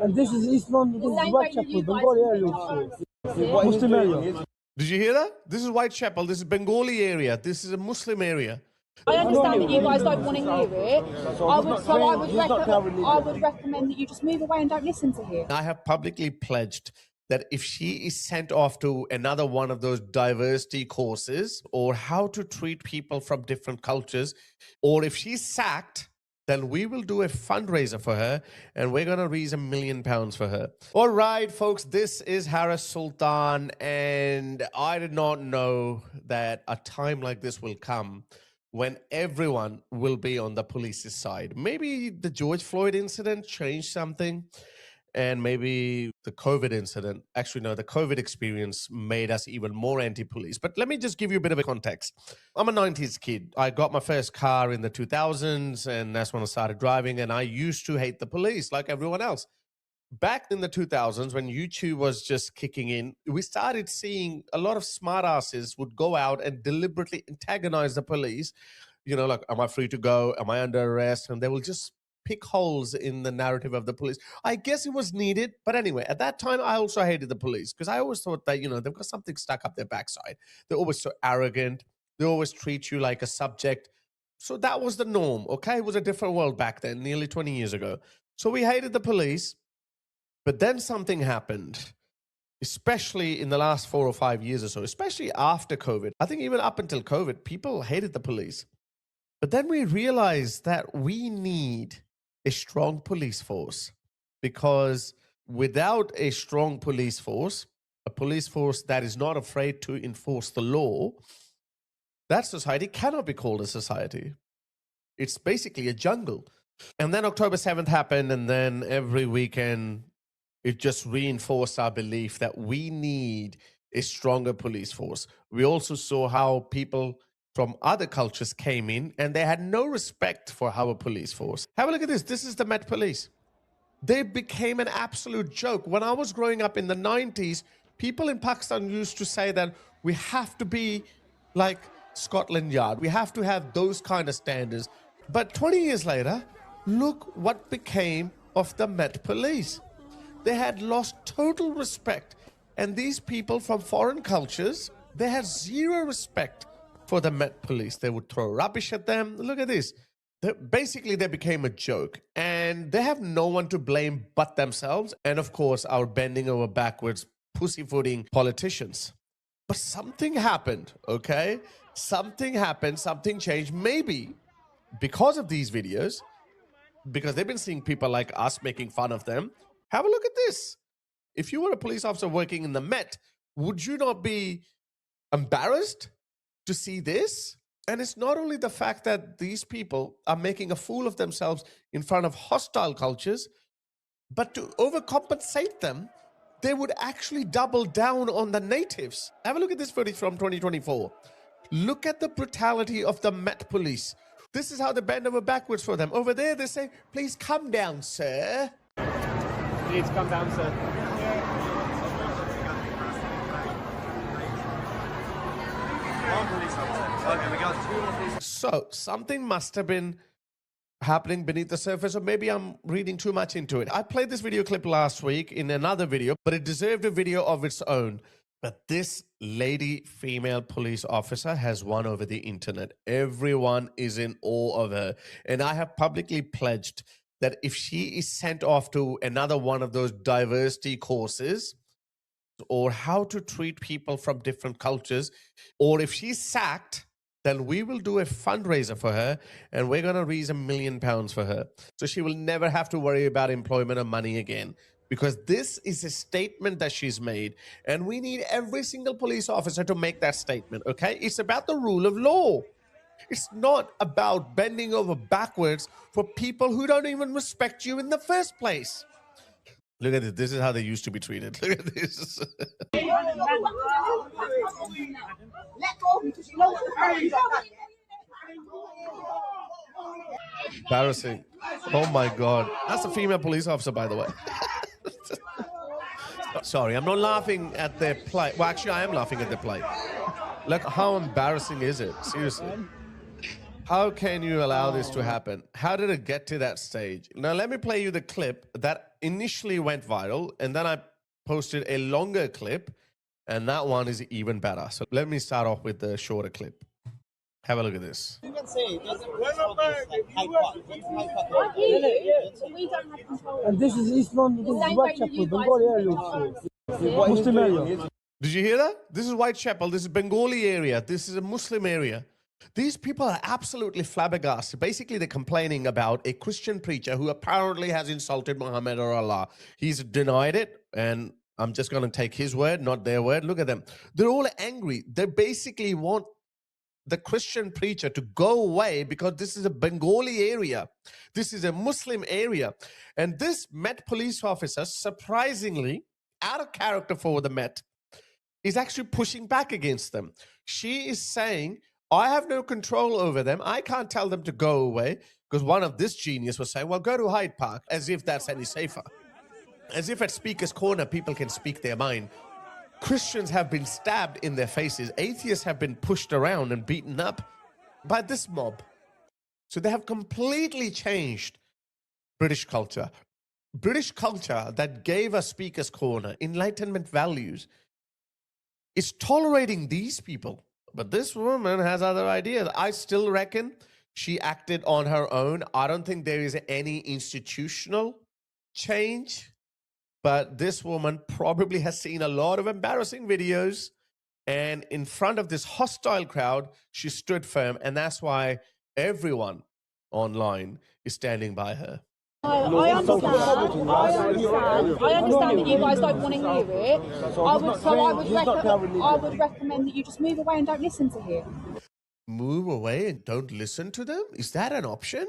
And this is East London, this is Whitechapel, Bengali area also. Muslim area. Did you hear that? This is Whitechapel. This is Bengali area. This is a Muslim area. I understand that you guys don't want to hear it. I would recommend that you just move away and don't listen to him. I have publicly pledged that if she is sent off to another one of those diversity courses, or how to treat people from different cultures, or if she's sacked, then we will do a fundraiser for her and we're going to raise £1 million for her. All right, folks, this is Harris Sultan, and I did not know that a time like this will come when everyone will be on the police's side. Maybe the George Floyd incident changed something, and maybe the COVID incident, actually no, the COVID experience made us even more anti-police. But let me just give you a bit of a context. I'm a 90s kid. I got my first car in the 2000s, and that's when I started driving, and I used to hate the police like everyone else. Back in the 2000s, when YouTube was just kicking in, we started seeing a lot of smartasses would go out and deliberately antagonize the police. You know, like, am I free to go? Am I under arrest? And they will just pick holes in the narrative of the police. I guess it was needed. But anyway, at that time, I also hated the police because I always thought that, you know, they've got something stuck up their backside. They're always so arrogant. They always treat you like a subject. So that was the norm, okay? It was a different world back then, nearly 20 years ago. So we hated the police. But then something happened, especially in the last 4 or 5 years or so, especially after COVID. I think even up until COVID, people hated the police. But then we realized that we need a strong police force, because without a strong police force, a police force that is not afraid to enforce the law, that society cannot be called a society. It's basically a jungle. And then October 7th happened, and then every weekend, it just reinforced our belief that we need a stronger police force. We also saw how people from other cultures came in and they had no respect for our police force. Have a look at this. This is the Met Police. They became an absolute joke. When I was growing up in the 90s, people in Pakistan used to say that we have to be like Scotland Yard. We have to have those kind of standards. But 20 years later, look what became of the Met Police. They had lost total respect. And these people from foreign cultures, they had zero respect for the Met Police. They would throw rubbish at them. Look at this. Basically, they became a joke. And they have no one to blame but themselves. And of course, our bending over backwards, pussyfooting politicians. But something happened, okay? Something happened, something changed. Maybe because of these videos, because they've been seeing people like us making fun of them. Have a look at this. If you were a police officer working in the Met, would you not be embarrassed to see this? And it's not only the fact that these people are making a fool of themselves in front of hostile cultures, but to overcompensate them, they would actually double down on the natives. Have a look at this footage from 2024. Look at the brutality of the Met Police. This is how they bend over backwards for them. Over there, they say, please come down, sir. You need to come down, sir. So something must have been happening beneath the surface, or maybe I'm reading too much into it. I played this video clip last week in another video, but it deserved a video of its own. But this lady, female police officer, has won over the internet. Everyone is in awe of her. And I have publicly pledged that if she is sent off to another one of those diversity courses, or how to treat people from different cultures, or if she's sacked, then we will do a fundraiser for her and we're going to raise £1 million for her. So she will never have to worry about employment or money again, because this is a statement that she's made, and we need every single police officer to make that statement, okay? It's about the rule of law. It's not about bending over backwards for people who don't even respect you in the first place. Look at this. This is how they used to be treated. Look at this. Embarrassing. Oh my God. That's a female police officer, by the way. Sorry, I'm not laughing at their plight. Well, actually, I am laughing at their plight. Look, how embarrassing is it? Seriously. How can you allow this to happen? How did it get to that stage? Now, let me play you the clip that initially went viral, and then I posted a longer clip, and that one is even better. So let me start off with the shorter clip. Have a look at this. I hear you, but we don't have control. And this is East London, this is Whitechapel, Bengali area also. Muslim area. Did you hear that? This is Whitechapel. This is Bengali area. This is a Muslim area. These people are absolutely flabbergasted. Basically, they're complaining about a Christian preacher who apparently has insulted Muhammad or Allah. He's denied it, and I'm just going to take his word, not their word. Look at them. They're all angry. They basically want the Christian preacher to go away because this is a Bengali area. This is a Muslim area. And this Met police officer, surprisingly, out of character for the Met, is actually pushing back against them. She is saying, I have no control over them. I can't tell them to go away, because one of this genius was saying, well, go to Hyde Park, as if that's any safer. As if at Speaker's Corner, people can speak their mind. Christians have been stabbed in their faces. Atheists have been pushed around and beaten up by this mob. So they have completely changed British culture. British culture that gave us Speaker's Corner, Enlightenment values, is tolerating these people. But this woman has other ideas. I still reckon she acted on her own. I don't think there is any institutional change. But this woman probably has seen a lot of embarrassing videos. And in front of this hostile crowd, she stood firm. And that's why everyone online is standing by her. I understand that you guys don't want to hear it. I would recommend that you just move away and don't listen to him. Move away and don't listen to them? Is that an option?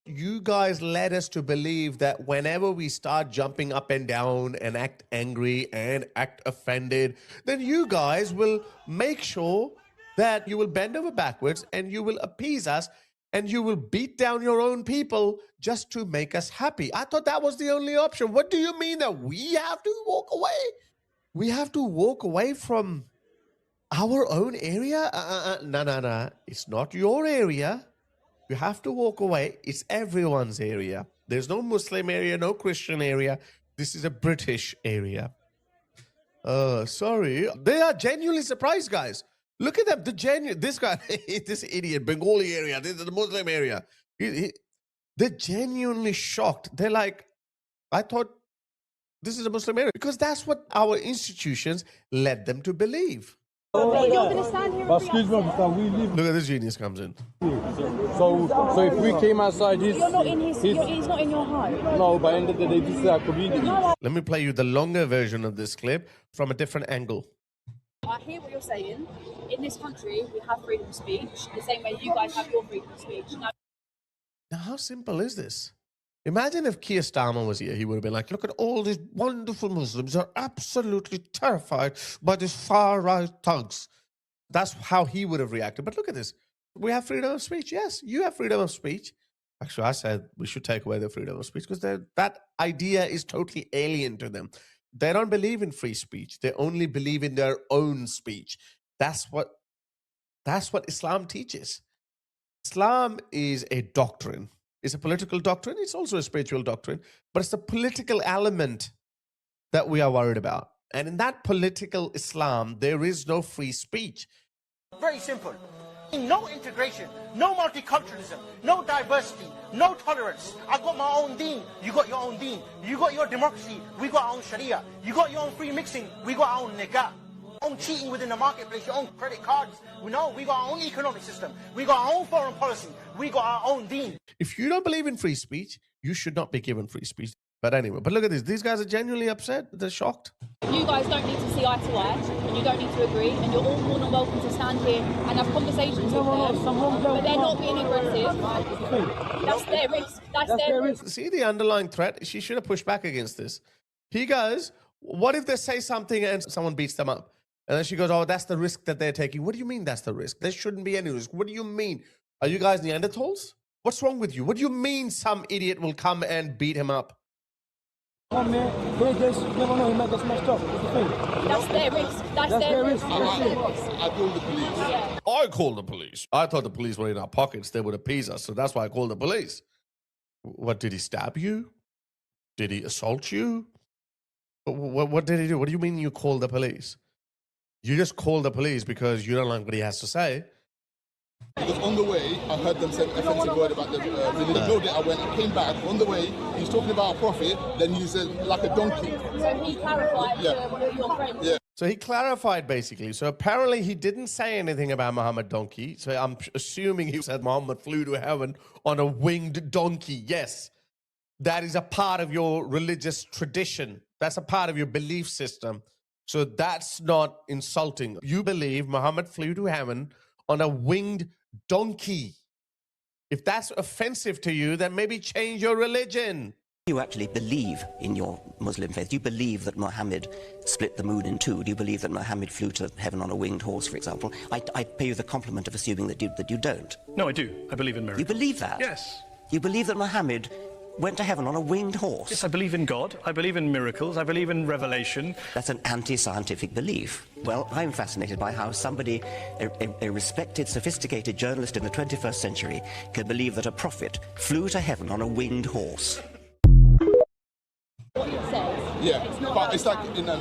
You guys led us to believe that whenever we start jumping up and down and act angry and act offended, then you guys will make sure that you will bend over backwards and you will appease us and you will beat down your own people just to make us happy. I thought that was the only option. What do you mean that we have to walk away? We have to walk away from our own area? No. It's not your area. You have to walk away. It's everyone's area. There's no Muslim area, no Christian area. This is a British area. Sorry. They are genuinely surprised, guys. Look at them. This guy, this idiot, Bengali area. This is the Muslim area. They're genuinely shocked. They're like, I thought this is a Muslim area. Because that's what our institutions led them to believe. You're going to stand here and Excuse me, officer, we live. Look at this genius comes in. So if we came outside, You're not in he's not in your home. No, by the end of the day, this is our community. Let me play you the longer version of this clip from a different angle. I hear what you're saying. In this country, we have freedom of speech, the same way you guys have your freedom of speech. Now, how simple is this? Imagine if Keir Starmer was here. He would have been like, look at all these wonderful Muslims. They're absolutely terrified by these far-right thugs. That's how he would have reacted. But look at this. We have freedom of speech. Yes, you have freedom of speech. Actually, I said we should take away the freedom of speech because that idea is totally alien to them. They don't believe in free speech. They only believe in their own speech. That's what Islam teaches. Islam is a doctrine. It's a political doctrine. It's also a spiritual doctrine. But it's the political element that we are worried about. And in that political Islam, there is no free speech. Very simple. No integration, no multiculturalism, no diversity, no tolerance. I've got my own deen, you got your own deen. You got your democracy, we got our own sharia. You got your own free mixing, we got our own nikah. Own cheating within the marketplace, your own credit cards. We got our own economic system. We got our own foreign policy. We got our own deen. If you don't believe in free speech, you should not be given free speech. But anyway, but look at this. These guys are genuinely upset. They're shocked. You guys don't need to see eye to eye, and you don't need to agree, and you're all more than welcome to stand here and have conversations with them, but they're not being aggressive. That's their risk. That's their risk. See the underlying threat? She should have pushed back against this. He goes, what if they say something and someone beats them up? And then she goes, oh, that's the risk that they're taking. What do you mean that's the risk? There shouldn't be any risk. What do you mean? Are you guys Neanderthals? What's wrong with you? What do you mean some idiot will come and beat him up? Come here, they just never know he might get smashed up. That's their risk. That's their risk. I called the police. Yeah. I called the police. I thought the police were in our pockets. They would appease us. So that's why I called the police. What, did he stab you? Did he assault you? What did he do? What do you mean you called the police? You just called the police because you don't like what he has to say. Because on the way, I heard them say an offensive word about the religion. No, I went, I came back. On the way, he's talking about a prophet, then he said, like a donkey. So he clarified to one of your friends. Yeah. So he clarified basically. So apparently he didn't say anything about Muhammad donkey. So I'm assuming he said Muhammad flew to heaven on a winged donkey. Yes, that is a part of your religious tradition. That's a part of your belief system. So that's not insulting. You believe Muhammad flew to heaven on a winged donkey. If that's offensive to you, then maybe change your religion. Do you actually believe in your Muslim faith? Do you believe that Muhammad split the moon in two? Do you believe that Muhammad flew to heaven on a winged horse, for example? I pay you the compliment of assuming that you don't. No, I do. I believe in miracles. You believe that? Yes. You believe that Muhammad went to heaven on a winged horse? Yes, I believe in God. I believe in miracles. I believe in revelation. That's an anti-scientific belief. Well, I'm fascinated by how somebody, a respected, sophisticated journalist in the 21st century, can believe that a prophet flew to heaven on a winged horse. What it says. Yeah, It's not but it's like, no.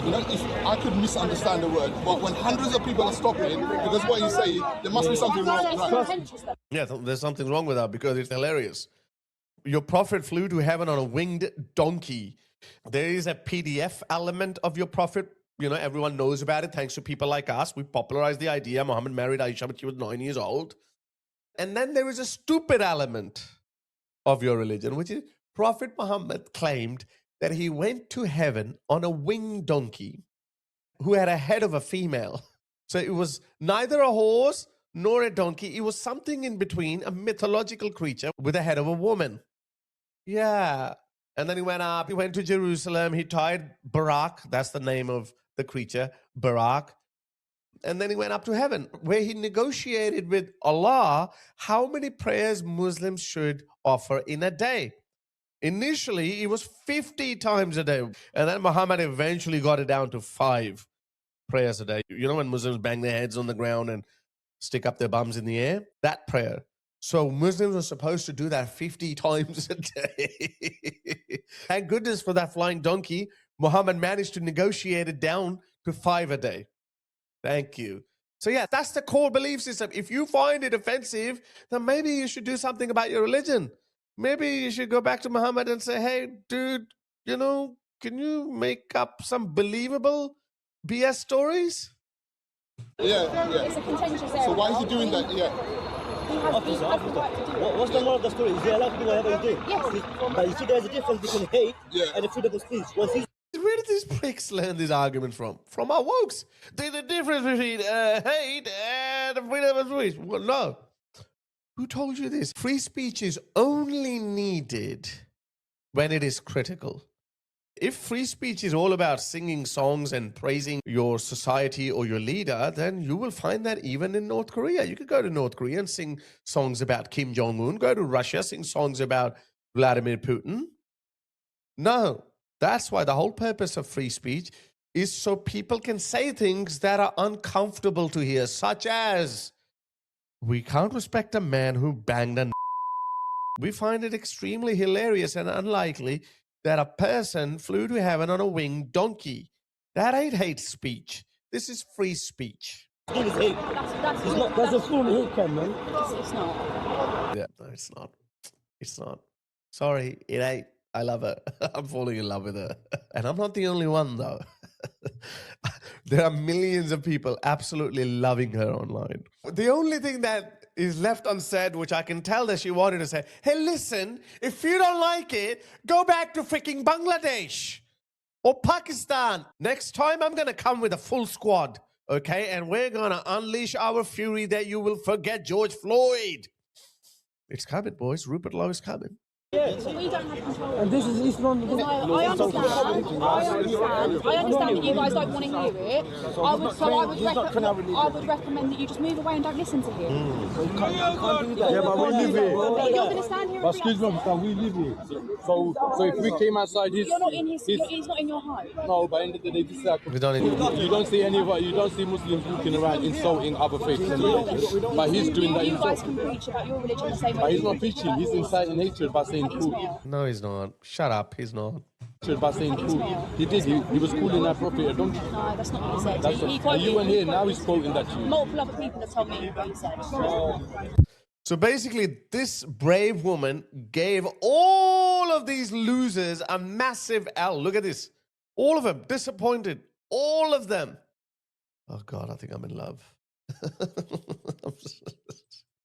You know, if I could misunderstand the word, but when hundreds of people are stopping, because what you say, there must be something wrong. Right? Yeah, there's something wrong with that because it's hilarious. Your prophet flew to heaven on a winged donkey. There is a PDF element of your prophet. You know, everyone knows about it thanks to people like us. We popularized the idea. Muhammad married Aisha, but she was 9 years old. And then there is a stupid element of your religion, which is Prophet Muhammad claimed that he went to heaven on a winged donkey who had a head of a female. So it was neither a horse nor a donkey. It was something in between, a mythological creature with a head of a woman. Yeah. And then he went up, he went to Jerusalem, he tied Barak, that's the name of the creature, Barak. And then he went up to heaven, where he negotiated with Allah how many prayers Muslims should offer in a day. Initially, it was 50 times a day. And then Muhammad eventually got it down to 5 prayers a day. You know when Muslims bang their heads on the ground and stick up their bums in the air? That prayer. So Muslims were supposed to do that 50 times a day. Thank goodness for that flying donkey. Muhammad managed to negotiate it down to 5 a day. Thank you. So yeah, that's the core belief system. If you find it offensive, then maybe you should do something about your religion. Maybe you should go back to Muhammad and say, hey, dude, you know, can you make up some believable BS stories? Yeah. It's a contentious area. So why is he doing that? Yeah. He has the right to do it. What's the moral of the story? Is he allowed to do whatever he's doing? Yes. But you see, there's a difference between hate and the freedom of speech. Where did these pricks learn this argument from? From our wokes. There's a difference between hate and freedom of speech. Well, no. Who told you this? Free speech is only needed when it is critical. If free speech is all about singing songs and praising your society or your leader, then you will find that even in North Korea. You could go to North Korea and sing songs about Kim Jong-un, go to Russia, sing songs about Vladimir Putin. No, that's why the whole purpose of free speech is so people can say things that are uncomfortable to hear, such as, we can't respect a man who banged a. We find it extremely hilarious and unlikely that a person flew to heaven on a winged donkey. That ain't hate speech. This is free speech. It's hate. That's a full hate, man. It's not. Yeah, no, it's not. It's not. Sorry, it ain't. I love her. I'm falling in love with her. And I'm not the only one, though. There are millions of people absolutely loving her online. The only thing that is left unsaid, which I can tell that she wanted to say, hey, listen, if you don't like it, go back to freaking Bangladesh or Pakistan. Next time, I'm going to come with a full squad, okay? And we're going to unleash our fury that you will forget George Floyd. It's coming, boys. Rupert Lowe is coming. But we don't have control. And this is Islam. I understand that you guys don't want to hear it. I would recommend that you just move away and don't listen to him. Yeah, but we live here. You're going to stand here and excuse me, we live here. So if we came outside, You're not in he's not in your home. No, but end of the day, this is like, We don't need you don't see Muslims walking around insulting other faiths and religions. But he's doing that. You guys can preach about your religion the same way. But he's not preaching. He's inciting hatred by saying saying He's cool. not. No, he's not. Shut up. He's not. By saying cool. He did. He was calling that prophet a donkey. No, that's not what he said. That's He what, quoted, and you went he here, now quoted- he's quoting that to you. Multiple other people have told me what he said. So basically, this brave woman gave all of these losers a massive L. Look at this. All of them disappointed. All of them. Oh, God, I think I'm in love.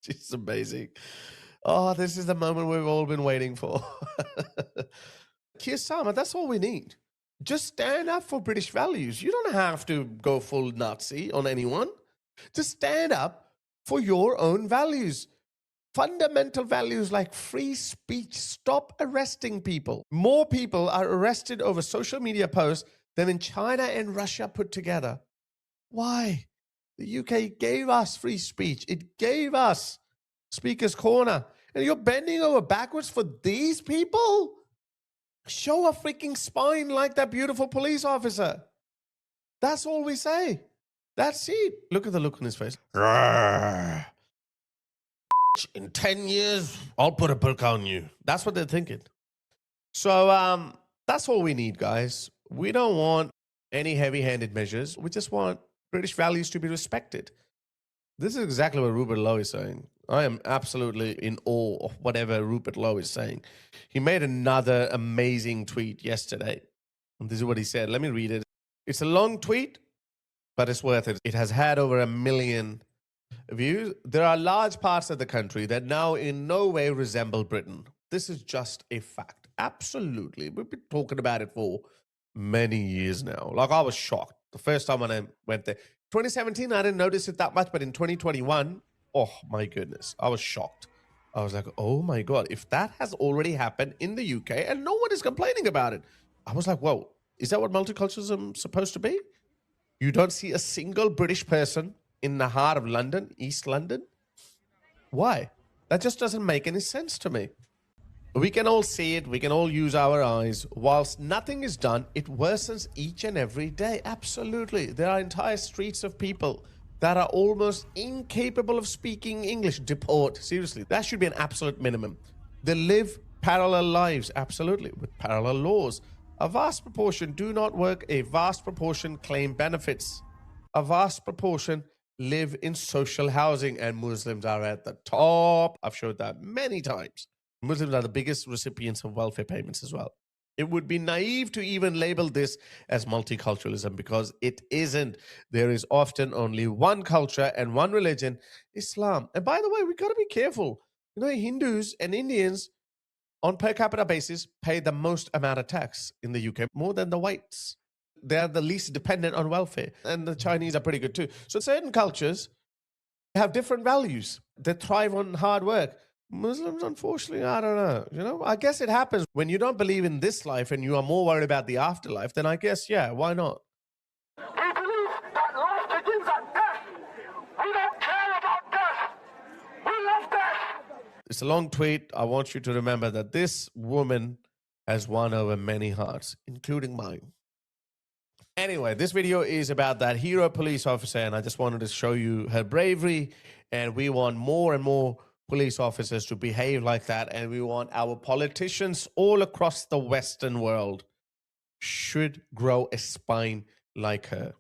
She's amazing. Oh, this is the moment we've all been waiting for. Kiyosama, that's all we need. Just stand up for British values. You don't have to go full Nazi on anyone. Just stand up for your own values. Fundamental values like free speech. Stop arresting people. More people are arrested over social media posts than in China and Russia put together. Why? The UK gave us free speech. It gave us Speaker's Corner. And you're bending over backwards for these people? Show a freaking spine like that beautiful police officer. That's all we say. That's it. Look at the look on his face. In 10 years, I'll put a book on you. That's what they're thinking. So that's all we need, guys. We don't want any heavy-handed measures. We just want British values to be respected. This is exactly what Rupert Lowe is saying. I am absolutely in awe of whatever Rupert Lowe is saying. He made another amazing tweet yesterday. And this is what he said. Let me read it. It's a long tweet, but it's worth it. It has had over 1 million views. There are large parts of the country that now in no way resemble Britain. This is just a fact. Absolutely. We've been talking about it for many years now. Like, I was shocked the first time when I went there. 2017, I didn't notice it that much, but in 2021, oh my goodness, I was shocked. I was like, oh my God, if that has already happened in the UK and no one is complaining about it. I was like, whoa, is that what multiculturalism is supposed to be? You don't see a single British person in the heart of London, East London? Why? That just doesn't make any sense to me. We can all see it. We can all use our eyes. Whilst nothing is done, it worsens each and every day. Absolutely. There are entire streets of people that are almost incapable of speaking English. Deport. Seriously. That should be an absolute minimum. They live parallel lives. Absolutely. With parallel laws. A vast proportion do not work. A vast proportion claim benefits. A vast proportion live in social housing, and Muslims are at the top. I've showed that many times. Muslims are the biggest recipients of welfare payments as well. It would be naive to even label this as multiculturalism because it isn't. There is often only one culture and one religion, Islam. And by the way, we got to be careful. You know, Hindus and Indians on per capita basis pay the most amount of tax in the UK, more than the whites. They're the least dependent on welfare. And the Chinese are pretty good too. So certain cultures have different values. They thrive on hard work. Muslims, unfortunately, I don't know. You know, I guess it happens when you don't believe in this life and you are more worried about the afterlife, then I guess, yeah, why not? We believe that life begins at death. We don't care about death. We love death. It's a long tweet. I want you to remember that this woman has won over many hearts, including mine. Anyway, this video is about that hero police officer, and I just wanted to show you her bravery, and we want more and more police officers to behave like that, and we want our politicians all across the Western world should grow a spine like her.